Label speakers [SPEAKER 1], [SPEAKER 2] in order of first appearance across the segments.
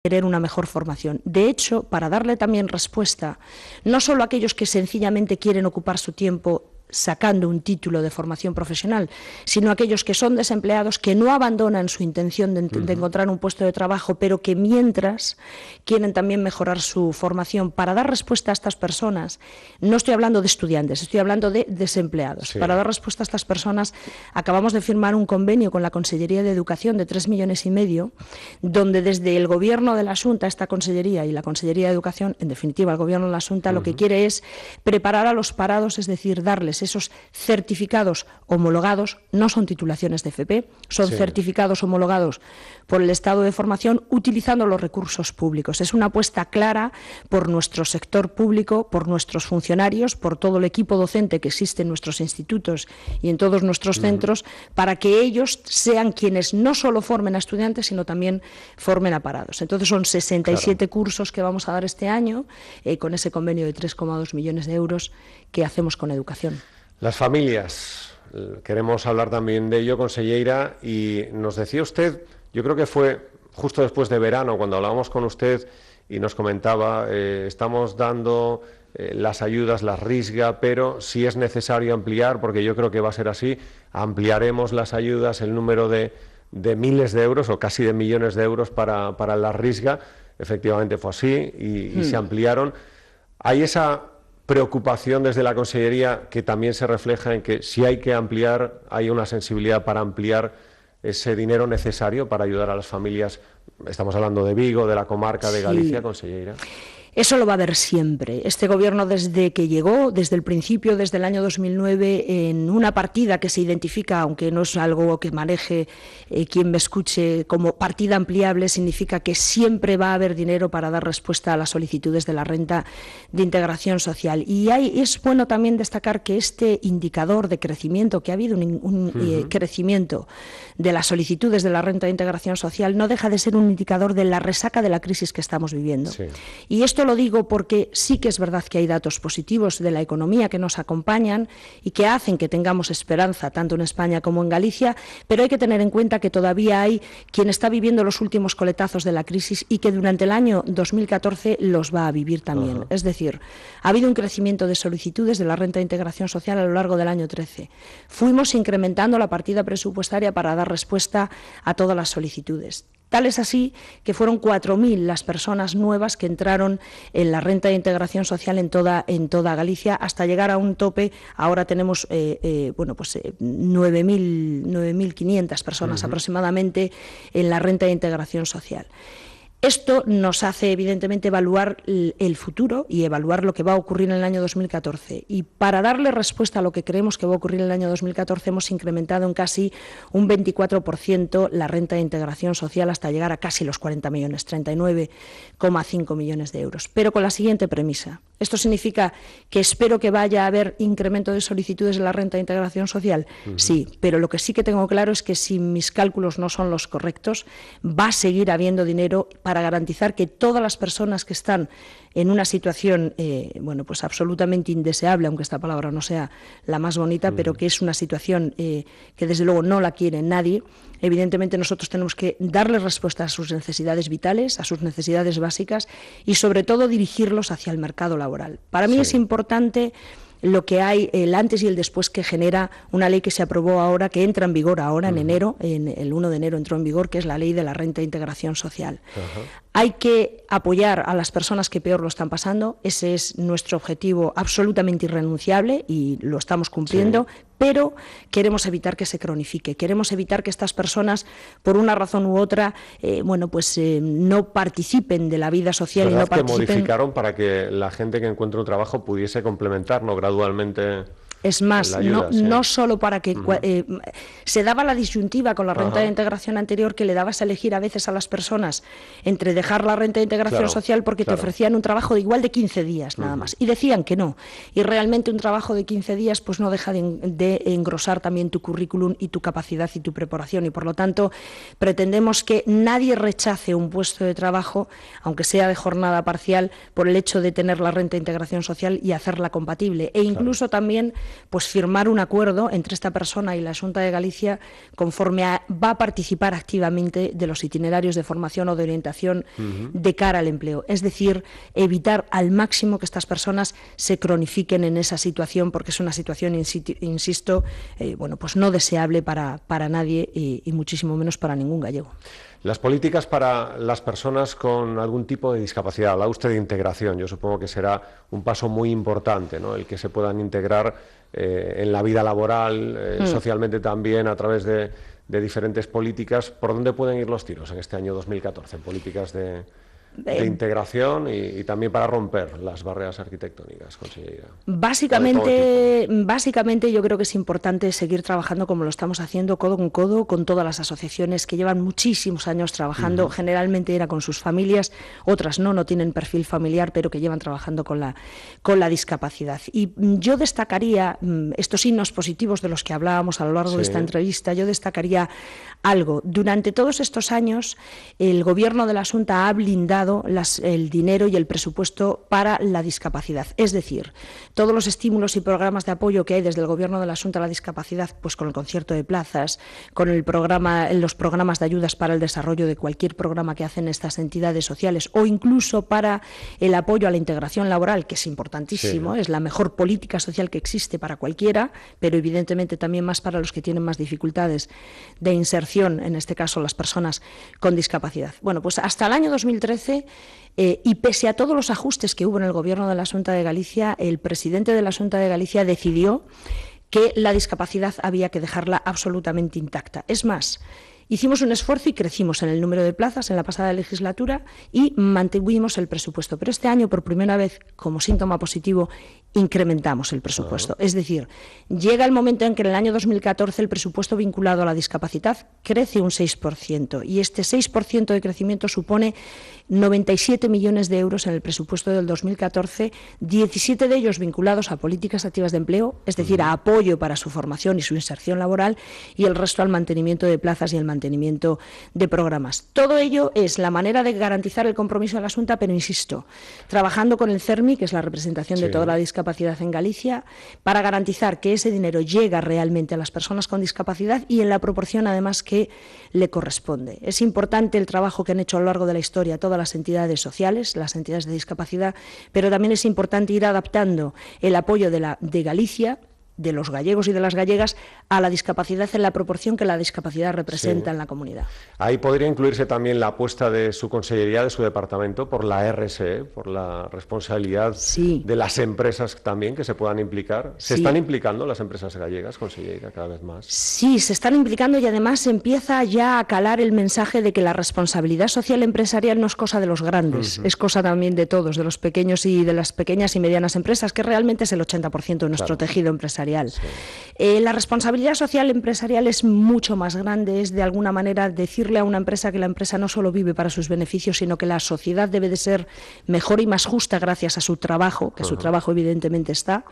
[SPEAKER 1] querer una mejor formación. De hecho, para darle también respuesta, no solo a aquellos que sencillamente quieren ocupar su tiempo sacando un título de formación profesional, sino aquellos que son desempleados, que no abandonan su intención de encontrar un puesto de trabajo, pero que mientras quieren también mejorar su formación. Para dar respuesta a estas personas, no estoy hablando de estudiantes, estoy hablando de desempleados. Sí. Para dar respuesta a estas personas, acabamos de firmar un convenio con la Consellería de Educación de 3,5 millones, donde desde el Gobierno de la Xunta, esta Consellería y la Consellería de Educación, en definitiva el Gobierno de la Xunta, lo que quiere es preparar a los parados, es decir, darles esos certificados homologados, no son titulaciones de FP, son certificados homologados por el Estado de formación utilizando los recursos públicos. Es una apuesta clara por nuestro sector público, por nuestros funcionarios, por todo el equipo docente que existe en nuestros institutos y en todos nuestros centros, para que ellos sean quienes no solo formen a estudiantes, sino también formen a parados. Entonces son 67 cursos que vamos a dar este año con ese convenio de 3,2 millones de euros que hacemos con educación.
[SPEAKER 2] Las familias, queremos hablar también de ello, conselleira, y nos decía usted, yo creo que fue justo después de verano cuando hablábamos con usted y nos comentaba, estamos dando las ayudas, las RISGA, pero si es necesario ampliar, porque yo creo que va a ser así, ampliaremos las ayudas, el número de miles de euros o casi de millones de euros para la RISGA. Efectivamente fue así y se ampliaron. Hay esa preocupación desde la Consellería que también se refleja en que si hay que ampliar, hay una sensibilidad para ampliar ese dinero necesario para ayudar a las familias. Estamos hablando de Vigo, de la comarca de Galicia, conselleira.
[SPEAKER 1] Eso lo va a haber siempre. Este Gobierno, desde que llegó, desde el principio, desde el año 2009, en una partida que se identifica, aunque no es algo que maneje quien me escuche, como partida ampliable, significa que siempre va a haber dinero para dar respuesta a las solicitudes de la renta de integración social. Y es bueno también destacar que este indicador de crecimiento, que ha habido un crecimiento de las solicitudes de la renta de integración social, no deja de ser un indicador de la resaca de la crisis que estamos viviendo. Sí. Y esto lo digo porque sí que es verdad que hay datos positivos de la economía que nos acompañan y que hacen que tengamos esperanza tanto en España como en Galicia, pero hay que tener en cuenta que todavía hay quien está viviendo los últimos coletazos de la crisis y que durante el año 2014 los va a vivir también. Es decir, ha habido un crecimiento de solicitudes de la renta de integración social a lo largo del año 13. Fuimos incrementando la partida presupuestaria para dar respuesta a todas las solicitudes. Tal es así que fueron 4.000 las personas nuevas que entraron en la renta de integración social en toda Galicia, hasta llegar a un tope. Ahora tenemos 9.500 personas aproximadamente en la renta de integración social. Esto nos hace, evidentemente, evaluar el futuro y evaluar lo que va a ocurrir en el año 2014. Y para darle respuesta a lo que creemos que va a ocurrir en el año 2014, hemos incrementado en casi un 24% la renta de integración social hasta llegar a casi los 40 millones, 39,5 millones de euros. Pero con la siguiente premisa. ¿Esto significa que espero que vaya a haber incremento de solicitudes de la renta de integración social? Sí, pero lo que sí que tengo claro es que si mis cálculos no son los correctos, va a seguir habiendo dinero para garantizar que todas las personas que están en una situación absolutamente indeseable, aunque esta palabra no sea la más bonita, pero que es una situación que desde luego no la quiere nadie, evidentemente nosotros tenemos que darles respuesta a sus necesidades vitales, a sus necesidades básicas y sobre todo dirigirlos hacia el mercado laboral. Para mí es importante lo que hay, el antes y el después que genera una ley que se aprobó ahora, que entra en vigor ahora en enero, el 1 de enero entró en vigor, que es la ley de la renta de integración social. Hay que apoyar a las personas que peor lo están pasando, ese es nuestro objetivo absolutamente irrenunciable y lo estamos cumpliendo, pero queremos evitar que se cronifique, queremos evitar que estas personas, por una razón u otra, no participen de la vida social y no participen.
[SPEAKER 2] Que modificaron para que la gente que encuentre un trabajo pudiese complementar, ¿no?, gradualmente.
[SPEAKER 1] Es más, no solo para que se daba la disyuntiva con la renta de integración anterior, que le dabas a elegir a veces a las personas entre dejar la renta de integración social porque te ofrecían un trabajo de igual de 15 días nada más y decían que no, y realmente un trabajo de 15 días pues no deja de engrosar también tu currículum y tu capacidad y tu preparación, y por lo tanto pretendemos que nadie rechace un puesto de trabajo, aunque sea de jornada parcial, por el hecho de tener la renta de integración social y hacerla compatible, e incluso también pues firmar un acuerdo entre esta persona y la Xunta de Galicia conforme va a participar activamente de los itinerarios de formación o de orientación de cara al empleo. Es decir, evitar al máximo que estas personas se cronifiquen en esa situación, porque es una situación, insisto, bueno, pues no deseable para nadie y muchísimo menos para ningún gallego.
[SPEAKER 2] Las políticas para las personas con algún tipo de discapacidad, habla usted de integración, yo supongo que será un paso muy importante, ¿no? El que se puedan integrar en la vida laboral, socialmente también, a través de diferentes políticas. ¿Por dónde pueden ir los tiros en este año 2014? En políticas de integración y también para romper las barreras arquitectónicas, consellera.
[SPEAKER 1] Básicamente yo creo que es importante seguir trabajando como lo estamos haciendo, codo con todas las asociaciones que llevan muchísimos años trabajando, generalmente era con sus familias, otras no tienen perfil familiar, pero que llevan trabajando con la discapacidad. Y yo destacaría estos signos positivos de los que hablábamos a lo largo de esta entrevista, yo destacaría algo. Durante todos estos años, el Gobierno de la Xunta ha blindado el dinero y el presupuesto para la discapacidad. Es decir, todos los estímulos y programas de apoyo que hay desde el Gobierno de la Xunta a la discapacidad, pues con el concierto de plazas, con los programas de ayudas para el desarrollo de cualquier programa que hacen estas entidades sociales, o incluso para el apoyo a la integración laboral, que es importantísimo, es la mejor política social que existe para cualquiera, pero evidentemente también más para los que tienen más dificultades de inserción, en este caso las personas con discapacidad. Bueno, pues hasta el año 2013, y pese a todos los ajustes que hubo en el Gobierno de la Xunta de Galicia, el presidente de la Xunta de Galicia decidió que la discapacidad había que dejarla absolutamente intacta. Es más, hicimos un esfuerzo y crecimos en el número de plazas en la pasada legislatura y mantuvimos el presupuesto. Pero este año, por primera vez, como síntoma positivo, incrementamos el presupuesto. Es decir, llega el momento en que en el año 2014 el presupuesto vinculado a la discapacidad crece un 6%, y este 6% de crecimiento supone 97 millones de euros en el presupuesto del 2014, 17 de ellos vinculados a políticas activas de empleo, es decir, a apoyo para su formación y su inserción laboral, y el resto al mantenimiento de plazas y el mantenimiento de programas. Todo ello es la manera de garantizar el compromiso de la Xunta, pero insisto, trabajando con el CERMI, que es la representación de toda la discapacidad en Galicia, para garantizar que ese dinero llega realmente a las personas con discapacidad y en la proporción, además, que le corresponde. Es importante el trabajo que han hecho a lo largo de la historia todas las entidades sociales, las entidades de discapacidad, pero también es importante ir adaptando el apoyo de Galicia, de los gallegos y de las gallegas, a la discapacidad en la proporción que la discapacidad representa en la comunidad.
[SPEAKER 2] Ahí podría incluirse también la apuesta de su consellería, de su departamento, por la RSE, por la responsabilidad de las empresas también que se puedan implicar. ¿Se están implicando las empresas gallegas, consellera, cada vez más?
[SPEAKER 1] Sí, se están implicando, y además empieza ya a calar el mensaje de que la responsabilidad social empresarial no es cosa de los grandes, es cosa también de todos, de los pequeños y de las pequeñas y medianas empresas, que realmente es el 80% de nuestro tejido empresarial. La responsabilidad social empresarial es mucho más grande, es de alguna manera decirle a una empresa que la empresa no solo vive para sus beneficios, sino que la sociedad debe de ser mejor y más justa gracias a su trabajo, que su trabajo evidentemente está.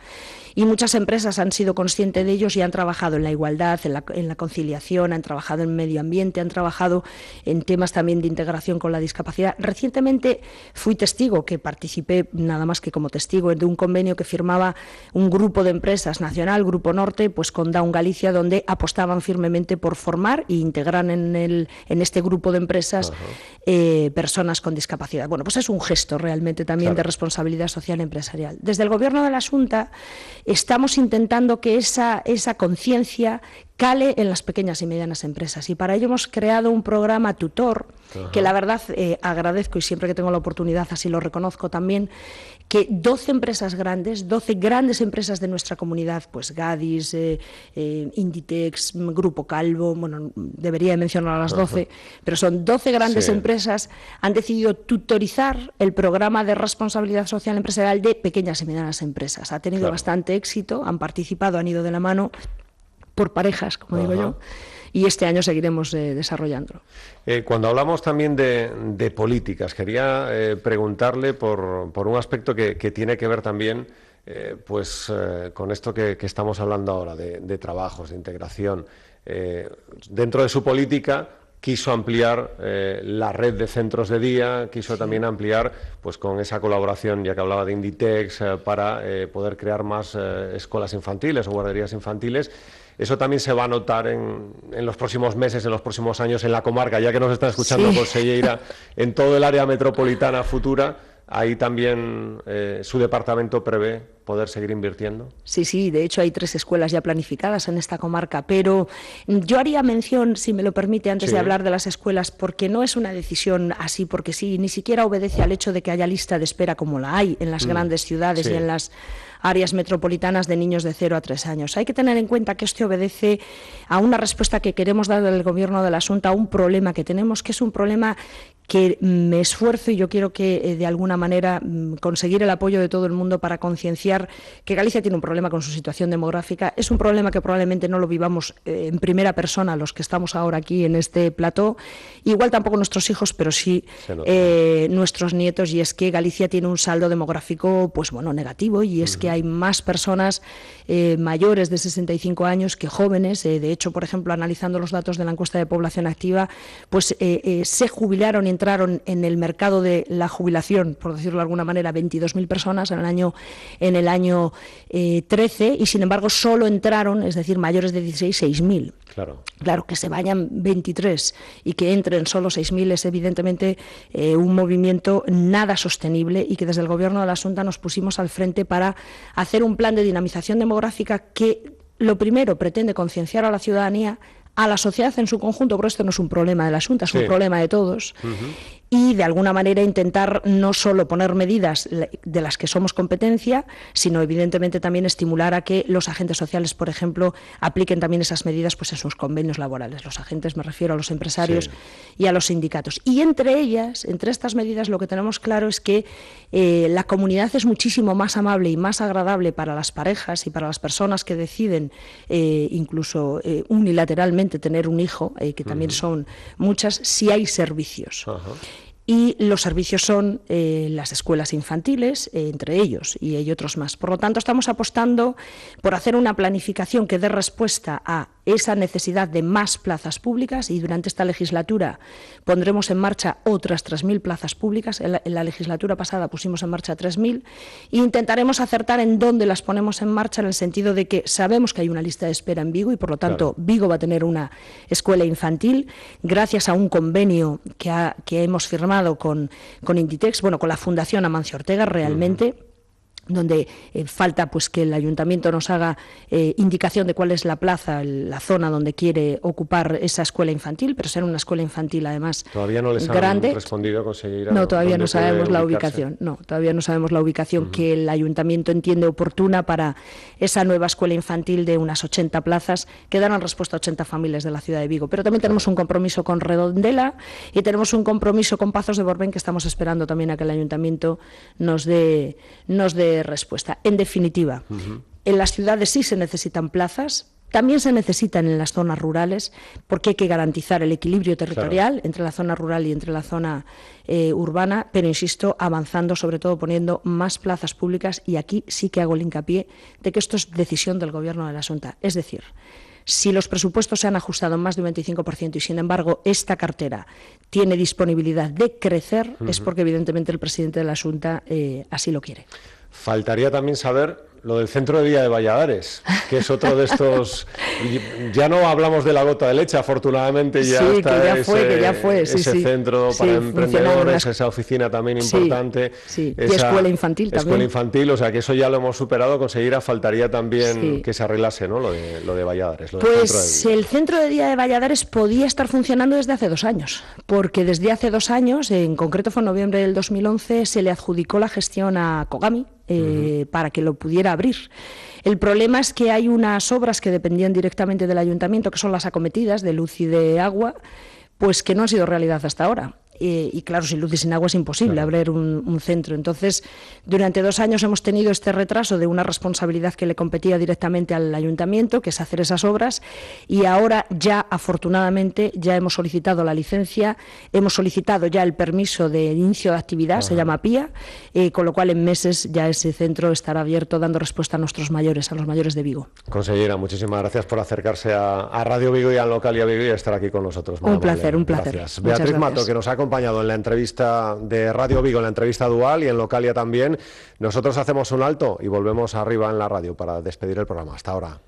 [SPEAKER 1] Y muchas empresas han sido conscientes de ellos y han trabajado en la igualdad, en la conciliación, han trabajado en medio ambiente, han trabajado en temas también de integración con la discapacidad. Recientemente fui testigo, que participé nada más que como testigo, de un convenio que firmaba un grupo de empresas nacional, Grupo Norte, pues con Down Galicia, donde apostaban firmemente por formar e integrar en este grupo de empresas personas con discapacidad. Bueno, pues es un gesto realmente también de responsabilidad social empresarial. Desde el Gobierno de la Xunta estamos intentando que esa conciencia cale en las pequeñas y medianas empresas, y para ello hemos creado un programa tutor que la verdad agradezco, y siempre que tengo la oportunidad así lo reconozco también, que 12 empresas grandes, 12 grandes empresas de nuestra comunidad, pues Gadis, Inditex, Grupo Calvo, bueno, debería mencionar a las 12, pero son 12 grandes empresas, han decidido tutorizar el programa de responsabilidad social empresarial de pequeñas y medianas empresas. Ha tenido bastante éxito, han participado, han ido de la mano por parejas, como digo yo, y este año seguiremos desarrollándolo.
[SPEAKER 2] Cuando hablamos también de políticas, quería preguntarle por un aspecto que tiene que ver también con esto que estamos hablando ahora, de trabajos, de integración. Dentro de su política, quiso ampliar la red de centros de día, quiso también ampliar, pues con esa colaboración, ya que hablaba de Inditex, para poder crear más escuelas infantiles o guarderías infantiles. Eso también se va a notar en los próximos meses, en los próximos años en la comarca, ya que nos está escuchando conselleira, en todo el área metropolitana futura. Ahí también su departamento prevé poder seguir invirtiendo. Sí,
[SPEAKER 1] de hecho hay 3 escuelas ya planificadas en esta comarca, pero yo haría mención, si me lo permite, antes de hablar de las escuelas, porque no es una decisión así porque sí, ni siquiera obedece al hecho de que haya lista de espera como la hay en las grandes ciudades y en las áreas metropolitanas de niños de 0 a 3 años. Hay que tener en cuenta que esto obedece a una respuesta que queremos dar del Gobierno de la Xunta a un problema que tenemos, que es un problema que me esfuerzo y yo quiero que de alguna manera conseguir el apoyo de todo el mundo para concienciar que Galicia tiene un problema con su situación demográfica. Es un problema que probablemente no lo vivamos en primera persona los que estamos ahora aquí en este plató, igual tampoco nuestros hijos, pero sí nuestros nietos, y es que Galicia tiene un saldo demográfico negativo, y es que hay más personas mayores de 65 años que jóvenes. De hecho, por ejemplo, analizando los datos de la encuesta de población activa, pues se jubilaron y entraron en el mercado de la jubilación, por decirlo de alguna manera, 22.000 personas en el año 13, y sin embargo solo entraron, es decir, mayores de 16, 6.000. Claro, que se vayan 23 y que entren solo 6.000 es evidentemente un movimiento nada sostenible, y que desde el Gobierno de la Xunta nos pusimos al frente para hacer un plan de dinamización demográfica que lo primero pretende concienciar a la ciudadanía, a la sociedad en su conjunto, pero esto no es un problema de la Xunta, es un problema de todos, y de alguna manera intentar no solo poner medidas de las que somos competencia, sino evidentemente también estimular a que los agentes sociales, por ejemplo, apliquen también esas medidas pues en sus convenios laborales. Los agentes, me refiero a los empresarios y a los sindicatos. Y entre ellas, entre estas medidas, lo que tenemos claro es que la comunidad es muchísimo más amable y más agradable para las parejas y para las personas que deciden incluso unilateralmente tener un hijo, que también son muchas, si hay servicios. Y los servicios son las escuelas infantiles, entre ellos, y hay otros más. Por lo tanto, estamos apostando por hacer una planificación que dé respuesta a esa necesidad de más plazas públicas, y durante esta legislatura pondremos en marcha otras 3.000 plazas públicas. En la legislatura pasada pusimos en marcha 3.000, e intentaremos acertar en dónde las ponemos en marcha, en el sentido de que sabemos que hay una lista de espera en Vigo, y por lo tanto Vigo va a tener una escuela infantil gracias a un convenio que hemos firmado con Inditex, con la Fundación Amancio Ortega, realmente, donde falta pues que el ayuntamiento nos haga indicación de cuál es la plaza, la zona donde quiere ocupar esa escuela infantil, pero será una escuela infantil además
[SPEAKER 2] todavía no les
[SPEAKER 1] grande.
[SPEAKER 2] Han respondido, conseguirá.
[SPEAKER 1] No, todavía no sabemos la ubicación. No, todavía no sabemos la ubicación que el ayuntamiento entiende oportuna para esa nueva escuela infantil de unas 80 plazas que darán respuesta a 80 familias de la ciudad de Vigo. Pero también tenemos un compromiso con Redondela y tenemos un compromiso con Pazos de Borbén, que estamos esperando también a que el ayuntamiento nos dé respuesta. En definitiva, en las ciudades sí se necesitan plazas, también se necesitan en las zonas rurales, porque hay que garantizar el equilibrio territorial entre la zona rural y entre la zona urbana, pero insisto, avanzando, sobre todo poniendo más plazas públicas, y aquí sí que hago el hincapié de que esto es decisión del Gobierno de la Xunta. Es decir, si los presupuestos se han ajustado en más de un 25% y, sin embargo, esta cartera tiene disponibilidad de crecer, es porque evidentemente el presidente de la Xunta así lo quiere.
[SPEAKER 2] Faltaría también saber lo del centro de día de Valladares, que es otro de estos... Ya no hablamos de la gota de leche, afortunadamente ya está ese centro para emprendedores, esa oficina también importante.
[SPEAKER 1] Y escuela infantil también.
[SPEAKER 2] Escuela infantil, o sea que eso ya lo hemos superado, conseguirá, faltaría también que se arreglase, ¿no? Lo de Valladares.
[SPEAKER 1] Pues el centro de día de Valladares podía estar funcionando desde hace 2 años, porque desde hace 2 años, en concreto fue en noviembre del 2011, se le adjudicó la gestión a Kogami, para que lo pudiera abrir. El problema es que hay unas obras que dependían directamente del ayuntamiento, que son las acometidas de luz y de agua, pues que no han sido realidad hasta ahora. y claro, sin luz y sin agua es imposible abrir un centro. Entonces, durante 2 años hemos tenido este retraso de una responsabilidad que le competía directamente al ayuntamiento, que es hacer esas obras, y ahora ya, afortunadamente, ya hemos solicitado la licencia, hemos solicitado ya el permiso de inicio de actividad, se llama PIA, con lo cual en meses ya ese centro estará abierto dando respuesta a nuestros mayores, a los mayores de Vigo.
[SPEAKER 2] Consellera, muchísimas gracias por acercarse a Radio Vigo y al Localia Vigo y estar aquí con nosotros.
[SPEAKER 1] Un placer.
[SPEAKER 2] Gracias. Beatriz Mato, que nos ha acompañado en la entrevista de Radio Vigo, en la entrevista dual y en Localia también. Nosotros hacemos un alto y volvemos arriba en la radio para despedir el programa. Hasta ahora.